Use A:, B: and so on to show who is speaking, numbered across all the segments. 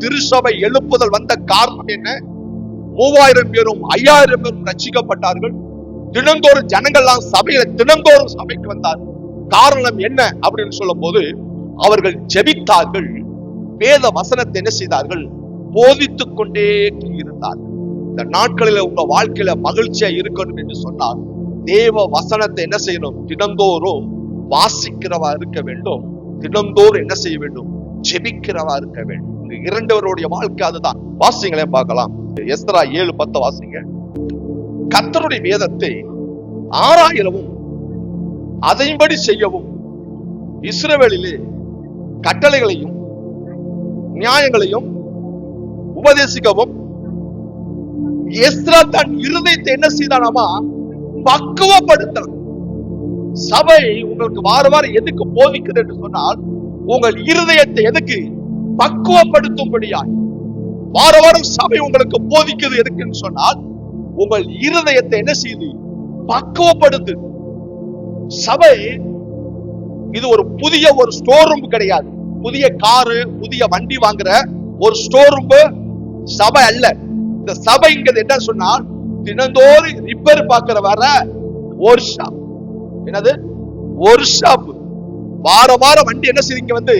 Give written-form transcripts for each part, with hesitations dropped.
A: திருச்சபை எழுப்புதல் வந்த காரணம் என்ன? 3000 பேரும் 5000 பேரும் ரட்சிக்கப்பட்டார்கள். தினந்தோறும் ஜனங்கள்லாம் சபையில தினந்தோறும் சபைக்கு வந்தார்கள். காரணம் என்ன அப்படின்னு சொல்லும் போது, அவர்கள் ஜெபித்தார்கள், வேத வசனத்தை என்ன செய்தார்கள்? போதித்துக் கொண்டே இருந்தார்கள். இந்த நாட்களில உங்க வாழ்க்கையில மகிழ்ச்சியா இருக்கணும் என்று சொன்னால், தேவ வசனத்தை என்ன செய்யணும்? தினந்தோறும் வாசிக்கிறவா இருக்க வேண்டும். தினந்தோறும் என்ன செய்ய வேண்டும்? ஜெபிக்கிறவா இருக்க வேண்டும். இரண்டவருடைய வாழ்க்கை அதுதான். வாசிங்களே பார்க்கலாம். எஸ்தரா 7:10 வாசிங்க. கர்த்தருடைய வேதத்தை ஆராயவும் அதைன்படி செய்யவும் இஸ்ரவேலிலே கட்டளைகளையும் நியாயங்களையும் உபதேசிக்கவும் எஸ்தரா தன் இருதயத்தை என்ன செய்தானாமா? பக்குவப்படுத்தலாம். சபை உங்களுக்கு வாரம் எதுக்கு போதிக்குது என்று சொன்னால், உங்கள் இருதயத்தை எதுக்கு? பக்குவப்படுத்தும்படியாய். வாரம் சபை உங்களுக்கு போதிக்குது எதுக்குன்னு சொன்னால், உங்கள் இருதயத்தை என்ன செய்யுது? பக்குவப்படுத்து. சபை இது ஒரு ஸ்டோர் ரூம் கிடையாது. புதிய காரு புதிய வண்டி வாங்குற ஒரு ஸ்டோர் ரூம் சபை அல்ல. இந்த சபைங்கிறது என்ன சொன்னால், தினந்தோறும் ரிப்பேர் பார்க்கிற வர ஒரு ஷாப். என்னது? ஒரு ஷாப். வாரம் வண்டி என்ன செய்யுங்க? வந்து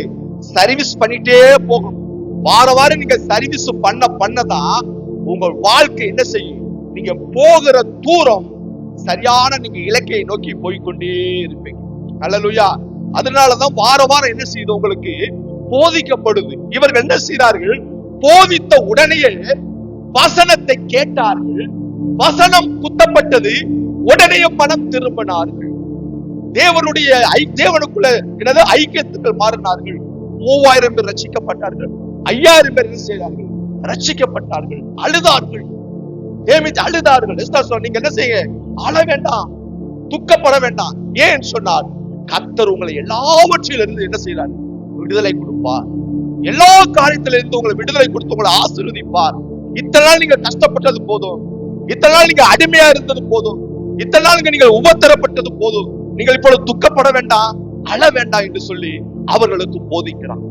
A: சர்வீஸ் பண்ணிட்டே போகணும். வாரம் நீங்க சர்வீஸ் பண்ணதான் உங்கள் வாழ்க்கை என்ன செய்யும்? நீங்க போகிற தூரம் சரியான நீங்க இலக்கையை நோக்கி போய்கொண்டே இருப்பீங்க. அல்லேலூயா. அதனாலதான் வாரம் என்ன செய்யுது? உங்களுக்கு போதிக்கப்படுது. இவர்கள் என்ன செய்தார்கள்? போதித்த உடனேயே வசனத்தை கேட்டார்கள். வசனம் குத்தப்பட்டது. உடனே மனம் திரும்பினார்கள். தேவனுக்குள்ள என்னது? ஐக்கியத்துக்கு மாறினார்கள். 3000 பேர் ரட்சிக்கப்பட்டார்கள். 5000 பேர் என்ன செய்தார்கள்? ரட்சிக்கப்பட்டார்கள். அழுதார்கள். அழுதார்கள். நீங்க என்ன செய்ய? அழ வேண்டாம், துக்கப்பட வேண்டாம். ஏன் சொன்னார்? கர்த்தர் உங்களை எல்லாவற்றிலிருந்து என்ன செய்றார்? விடுதலை கொடுப்பார். எல்லா காரியத்திலிருந்து உங்களை விடுதலை கொடுத்து உங்களை ஆசீர்வதிப்பார். இத்தனை நாள் நீங்க கஷ்டப்பட்டது போதும், இத்தனை நாள் நீங்க அடிமையா இருந்தது போதும், இத்தனை நாள் நீங்கள் உபத்திரப்பட்டது போதும், நீங்கள் இப்பொழுது துக்கப்பட வேண்டாம், அழ வேண்டாம் என்று சொல்லி அவர்களுக்கு போதிக்கிறார்.